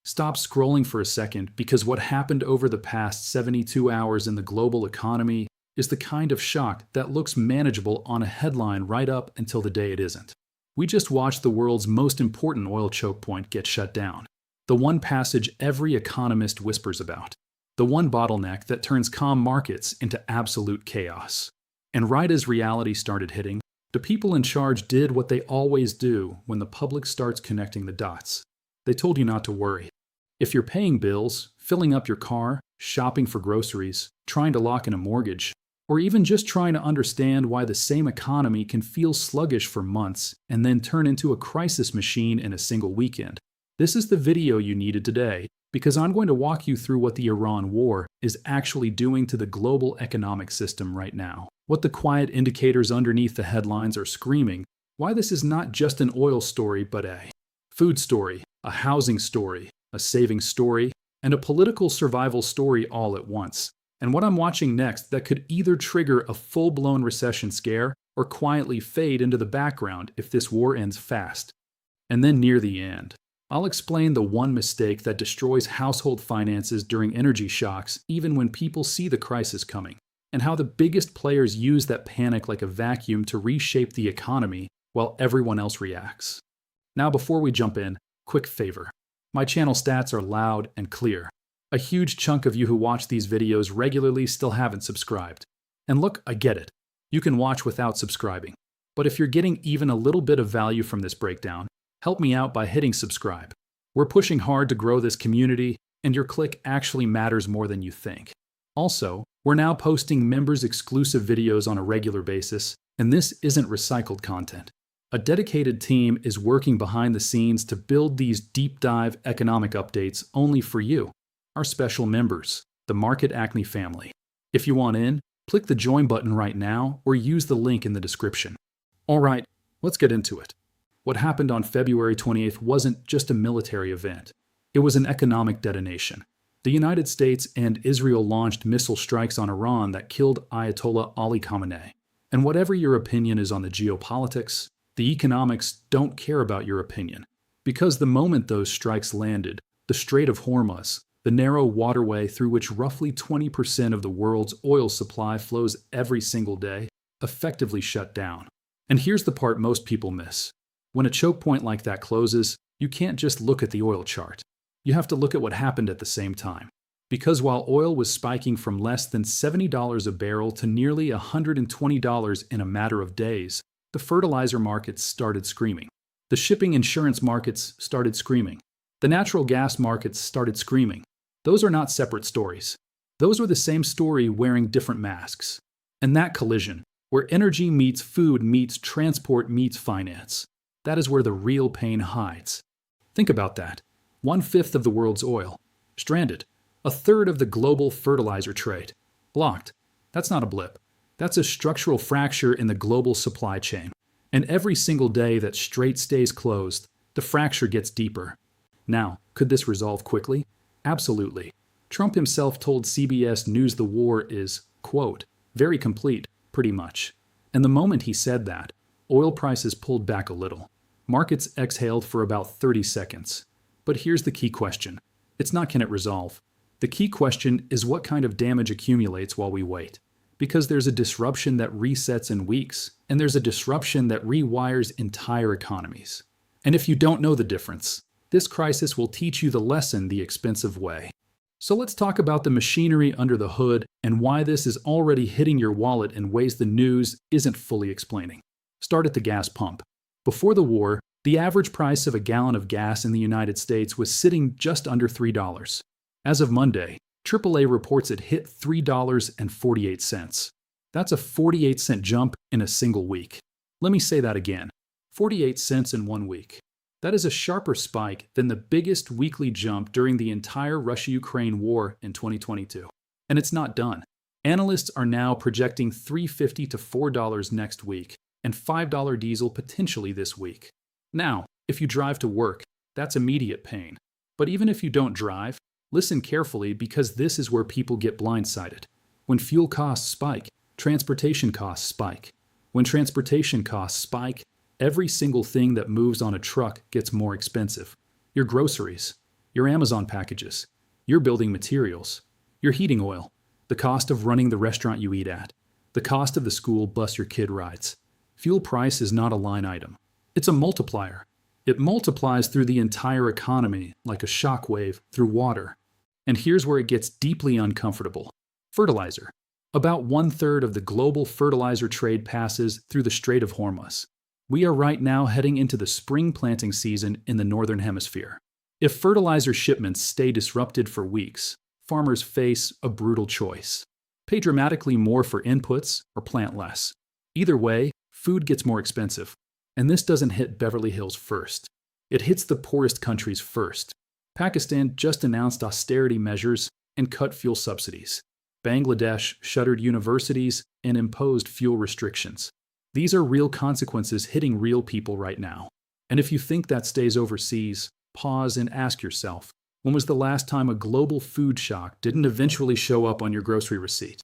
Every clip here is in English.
Stop scrolling for a second because what happened over the past 72 hours in the global economy is the kind of shock that looks manageable on a headline right up until the day it isn't. We just watched the world's most important oil choke point get shut down. The one passage every economist whispers about. The one bottleneck that turns calm markets into absolute chaos. And right as reality started hitting, the people in charge did what they always do when the public starts connecting the dots. They told you not to worry. If you're paying bills, filling up your car, shopping for groceries, trying to lock in a mortgage, or even just trying to understand why the same economy can feel sluggish for months and then turn into a crisis machine in a single weekend, this is the video you needed today, because I'm going to walk you through what the Iran war is actually doing to the global economic system right now. What the quiet indicators underneath the headlines are screaming, why this is not just an oil story but a food story, a housing story, a saving story, and a political survival story all at once. And what I'm watching next that could either trigger a full-blown recession scare or quietly fade into the background if this war ends fast. And then near the end, I'll explain the one mistake that destroys household finances during energy shocks even when people see the crisis coming, and how the biggest players use that panic like a vacuum to reshape the economy while everyone else reacts. Now before we jump in, quick favor. My channel stats are loud and clear. A huge chunk of you who watch these videos regularly still haven't subscribed. And look, I get it. You can watch without subscribing. But if you're getting even a little bit of value from this breakdown, help me out by hitting subscribe. We're pushing hard to grow this community, and your click actually matters more than you think. Also, we're now posting members-exclusive videos on a regular basis, and this isn't recycled content. A dedicated team is working behind the scenes to build these deep-dive economic updates only for you, our special members, the Market Acne family. If you want in, click the join button right now or use the link in the description. All right, let's get into it. What happened on February 28th wasn't just a military event. It was an economic detonation. The United States and Israel launched missile strikes on Iran that killed Ayatollah Ali Khamenei. And whatever your opinion is on the geopolitics, the economics don't care about your opinion. Because the moment those strikes landed, the Strait of Hormuz, the narrow waterway through which roughly 20% of the world's oil supply flows every single day, effectively shut down. And here's the part most people miss. When a choke point like that closes, you can't just look at the oil chart. You have to look at what happened at the same time. Because while oil was spiking from less than $70 a barrel to nearly $120 in a matter of days, the fertilizer markets started screaming. The shipping insurance markets started screaming. The natural gas markets started screaming. Those are not separate stories. Those are the same story wearing different masks. And that collision, where energy meets food meets transport meets finance, that is where the real pain hides. Think about that. 1/5 of the world's oil. Stranded. 1/3 of the global fertilizer trade. Blocked. That's not a blip. That's a structural fracture in the global supply chain. And every single day that Strait stays closed, the fracture gets deeper. Now, could this resolve quickly? Absolutely. Trump himself told CBS News the war is, quote, very complete, pretty much. And the moment he said that, oil prices pulled back a little. Markets exhaled for about 30 seconds. But here's the key question. It's not can it resolve. The key question is what kind of damage accumulates while we wait. Because there's a disruption that resets in weeks, and there's a disruption that rewires entire economies. And if you don't know the difference, this crisis will teach you the lesson the expensive way. So let's talk about the machinery under the hood and why this is already hitting your wallet in ways the news isn't fully explaining. Start at the gas pump. Before the war, the average price of a gallon of gas in the United States was sitting just under $3. As of Monday, AAA reports it hit $3.48. That's a 48-cent jump in a single week. Let me say that again. 48 cents in 1 week. That is a sharper spike than the biggest weekly jump during the entire Russia-Ukraine war in 2022. And it's not done. Analysts are now projecting $3.50 to $4 next week, and $5 diesel potentially this week. Now, if you drive to work, that's immediate pain. But even if you don't drive, listen carefully because this is where people get blindsided. When fuel costs spike, transportation costs spike. When transportation costs spike, every single thing that moves on a truck gets more expensive. Your groceries, your Amazon packages, your building materials, your heating oil, the cost of running the restaurant you eat at, the cost of the school bus your kid rides. Fuel price is not a line item. It's a multiplier. It multiplies through the entire economy like a shock wave through water. And here's where it gets deeply uncomfortable. Fertilizer. About 1/3 of the global fertilizer trade passes through the Strait of Hormuz. We are right now heading into the spring planting season in the Northern Hemisphere. If fertilizer shipments stay disrupted for weeks, farmers face a brutal choice. Pay dramatically more for inputs or plant less. Either way, food gets more expensive. And this doesn't hit Beverly Hills first. It hits the poorest countries first. Pakistan just announced austerity measures and cut fuel subsidies. Bangladesh shuttered universities and imposed fuel restrictions. These are real consequences hitting real people right now. And if you think that stays overseas, pause and ask yourself, when was the last time a global food shock didn't eventually show up on your grocery receipt?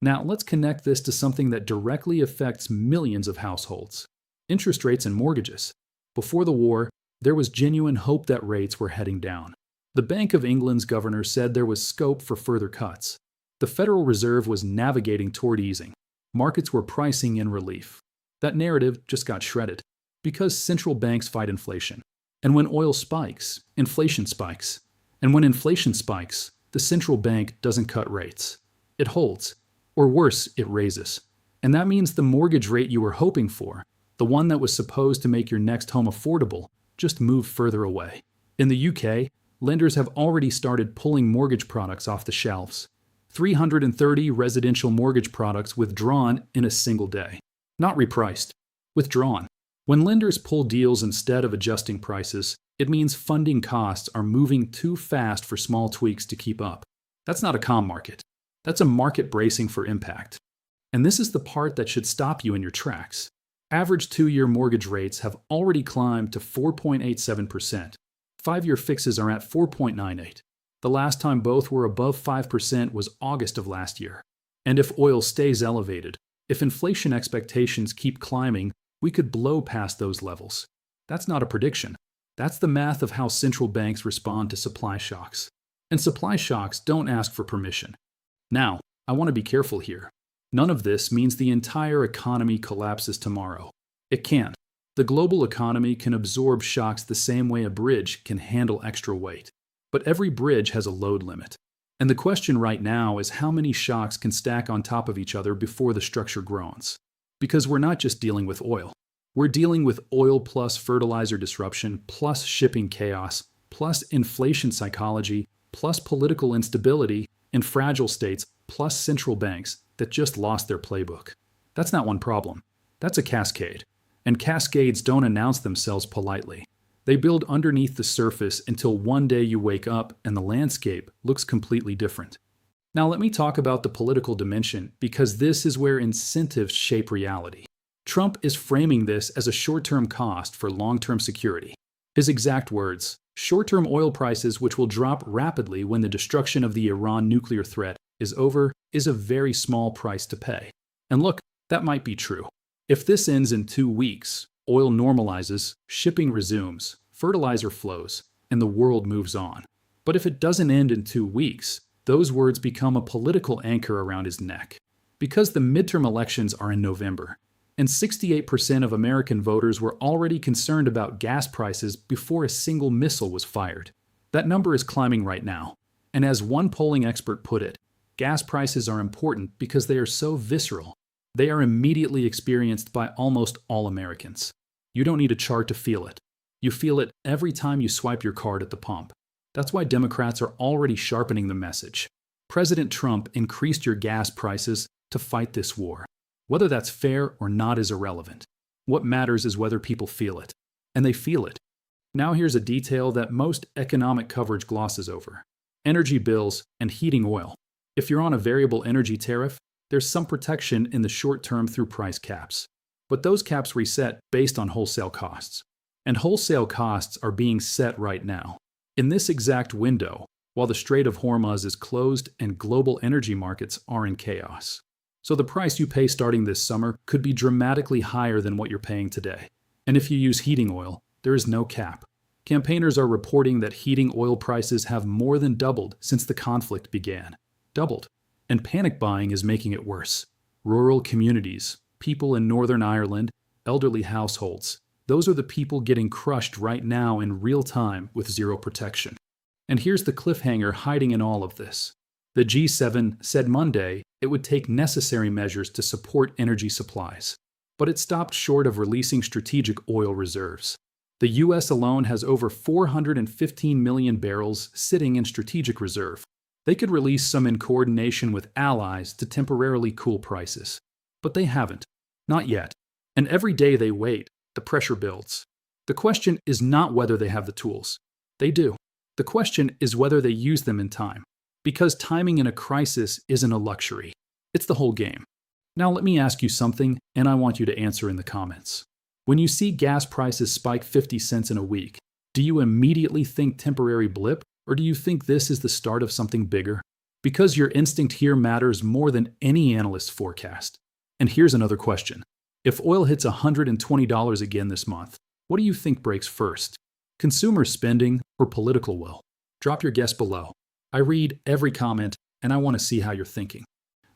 Now, let's connect this to something that directly affects millions of households. Interest rates and mortgages. Before the war, there was genuine hope that rates were heading down. The Bank of England's governor said there was scope for further cuts. The Federal Reserve was navigating toward easing. Markets were pricing in relief. That narrative just got shredded because central banks fight inflation. And when oil spikes, inflation spikes. And when inflation spikes, the central bank doesn't cut rates. It holds, or worse, it raises. And that means the mortgage rate you were hoping for, the one that was supposed to make your next home affordable, just moved further away. In the UK, lenders have already started pulling mortgage products off the shelves. 330 residential mortgage products withdrawn in a single day. Not repriced, withdrawn. When lenders pull deals instead of adjusting prices, it means funding costs are moving too fast for small tweaks to keep up. That's not a calm market. That's a market bracing for impact. And this is the part that should stop you in your tracks. Average 2-year mortgage rates have already climbed to 4.87%. 5-year fixes are at 4.98. The last time both were above 5% was August of last year. And if oil stays elevated, if inflation expectations keep climbing, we could blow past those levels. That's not a prediction. That's the math of how central banks respond to supply shocks. And supply shocks don't ask for permission. Now, I want to be careful here. None of this means the entire economy collapses tomorrow. It can't. The global economy can absorb shocks the same way a bridge can handle extra weight. But every bridge has a load limit. And the question right now is how many shocks can stack on top of each other before the structure groans. Because we're not just dealing with oil. We're dealing with oil plus fertilizer disruption, plus shipping chaos, plus inflation psychology, plus political instability in fragile states, plus central banks that just lost their playbook. That's not one problem. That's a cascade. And cascades don't announce themselves politely. They build underneath the surface until one day you wake up and the landscape looks completely different. Now let me talk about the political dimension because this is where incentives shape reality. Trump is framing this as a short-term cost for long-term security. His exact words, short-term oil prices which will drop rapidly when the destruction of the Iran nuclear threat is over, is a very small price to pay. And look, that might be true. If this ends in 2 weeks, oil normalizes, shipping resumes, fertilizer flows, and the world moves on. But if it doesn't end in 2 weeks, those words become a political anchor around his neck. Because the midterm elections are in November, and 68% of American voters were already concerned about gas prices before a single missile was fired. That number is climbing right now. And as one polling expert put it, gas prices are important because they are so visceral. They are immediately experienced by almost all Americans. You don't need a chart to feel it. You feel it every time you swipe your card at the pump. That's why Democrats are already sharpening the message. President Trump increased your gas prices to fight this war. Whether that's fair or not is irrelevant. What matters is whether people feel it. And they feel it. Now here's a detail that most economic coverage glosses over. Energy bills and heating oil. If you're on a variable energy tariff, there's some protection in the short term through price caps. But those caps reset based on wholesale costs. And wholesale costs are being set right now. In this exact window, while the Strait of Hormuz is closed and global energy markets are in chaos. So the price you pay starting this summer could be dramatically higher than what you're paying today. And if you use heating oil, there is no cap. Campaigners are reporting that heating oil prices have more than doubled since the conflict began. Doubled. And panic buying is making it worse. Rural communities, people in Northern Ireland, elderly households. Those are the people getting crushed right now in real time with zero protection. And here's the cliffhanger hiding in all of this. The G7 said Monday it would take necessary measures to support energy supplies, but it stopped short of releasing strategic oil reserves. The U.S. alone has over 415 million barrels sitting in strategic reserve. They could release some in coordination with allies to temporarily cool prices. But they haven't. Not yet. And every day they wait, the pressure builds. The question is not whether they have the tools. They do. The question is whether they use them in time. Because timing in a crisis isn't a luxury. It's the whole game. Now let me ask you something, and I want you to answer in the comments. When you see gas prices spike 50 cents in a week, do you immediately think temporary blip, or do you think this is the start of something bigger? Because your instinct here matters more than any analyst's forecast. And here's another question. If oil hits $120 again this month, what do you think breaks first? Consumer spending or political will? Drop your guess below. I read every comment, and I want to see how you're thinking.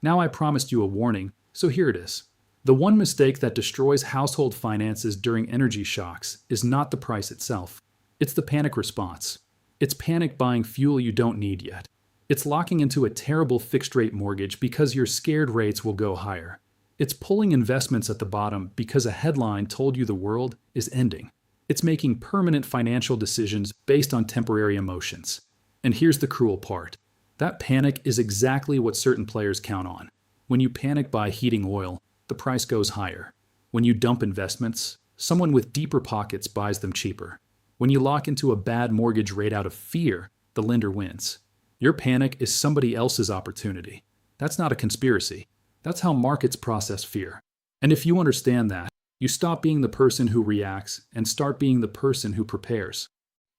Now I promised you a warning, so here it is. The one mistake that destroys household finances during energy shocks is not the price itself. It's the panic response. It's panic buying fuel you don't need yet. It's locking into a terrible fixed-rate mortgage because you're scared rates will go higher. It's pulling investments at the bottom because a headline told you the world is ending. It's making permanent financial decisions based on temporary emotions. And here's the cruel part. That panic is exactly what certain players count on. When you panic buy heating oil, the price goes higher. When you dump investments, someone with deeper pockets buys them cheaper. When you lock into a bad mortgage rate out of fear, the lender wins. Your panic is somebody else's opportunity. That's not a conspiracy. That's how markets process fear. And if you understand that, you stop being the person who reacts and start being the person who prepares.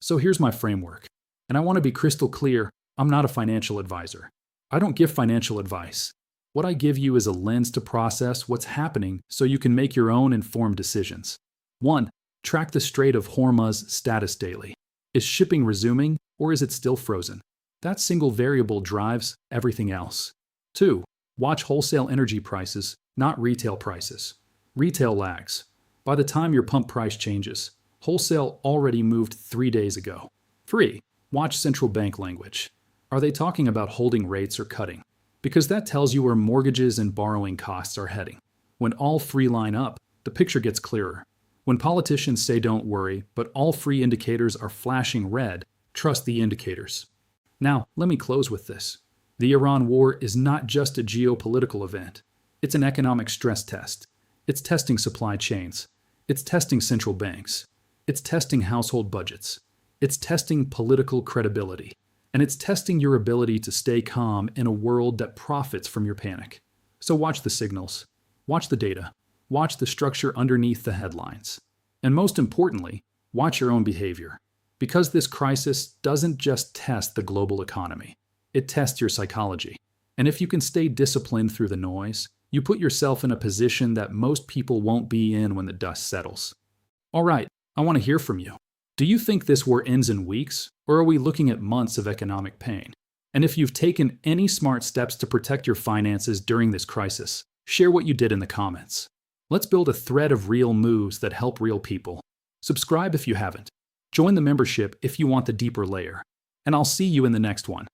So here's my framework. And I want to be crystal clear, I'm not a financial advisor. I don't give financial advice. What I give you is a lens to process what's happening so you can make your own informed decisions. 1. Track the Strait of Hormuz status daily. Is shipping resuming or is it still frozen? That single variable drives everything else. 2. Watch wholesale energy prices, not retail prices. Retail lags. By the time your pump price changes, wholesale already moved 3 days ago. 3. Watch central bank language. Are they talking about holding rates or cutting? Because that tells you where mortgages and borrowing costs are heading. When all three line up, the picture gets clearer. When politicians say don't worry, but all three indicators are flashing red, trust the indicators. Now, let me close with this. The Iran war is not just a geopolitical event. It's an economic stress test. It's testing supply chains. It's testing central banks. It's testing household budgets. It's testing political credibility. And it's testing your ability to stay calm in a world that profits from your panic. So watch the signals. Watch the data. Watch the structure underneath the headlines. And most importantly, watch your own behavior. Because this crisis doesn't just test the global economy. It tests your psychology. And if you can stay disciplined through the noise, you put yourself in a position that most people won't be in when the dust settles. All right, I want to hear from you. Do you think this war ends in weeks, or are we looking at months of economic pain? And if you've taken any smart steps to protect your finances during this crisis, share what you did in the comments. Let's build a thread of real moves that help real people. Subscribe if you haven't. Join the membership if you want the deeper layer. And I'll see you in the next one.